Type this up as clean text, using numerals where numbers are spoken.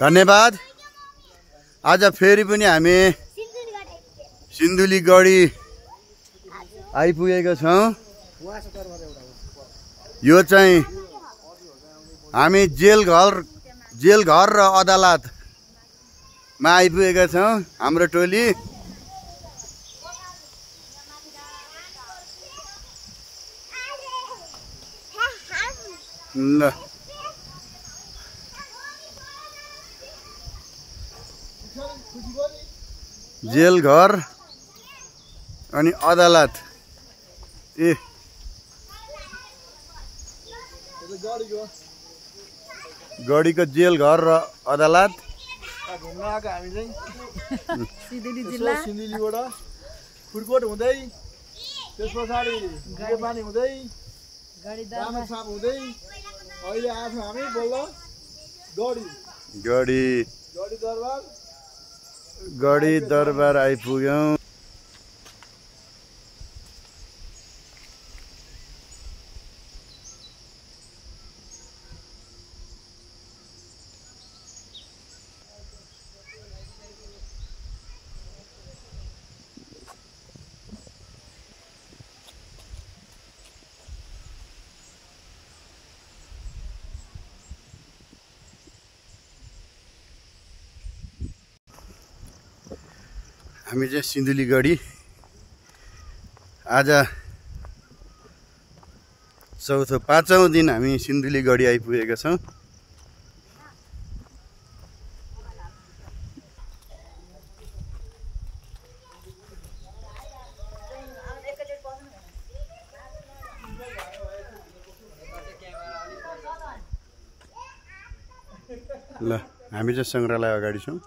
धन्यवाद। आज फेरि पनि हामी सिन्धुलीगढी आइपुगेका छौँ। यो चाहिँ हामी जेलघर र अदालतमा आइपुगेका छौँ। हाम्रो टोली ल जेलघर अनि अदालत गढीको जेलघर र अदालत घुम्न आएको हामी चाहिँ सिन्धुलीबाट फुटकोट हुँदै त्यस पछाडि पानी हुँदै रामेछाप हुँदै अहिले आएको हामी बल्ल गढी दरबार आइपुग्यौँ। हामी चाहिँ सिन्धुलीगढी आज पाँचौं दिन हामी सिन्धुलीगढी आइपुगेका छौँ। ल हामी चाहिँ सङ्ग्रहालय अगाडि छौँ।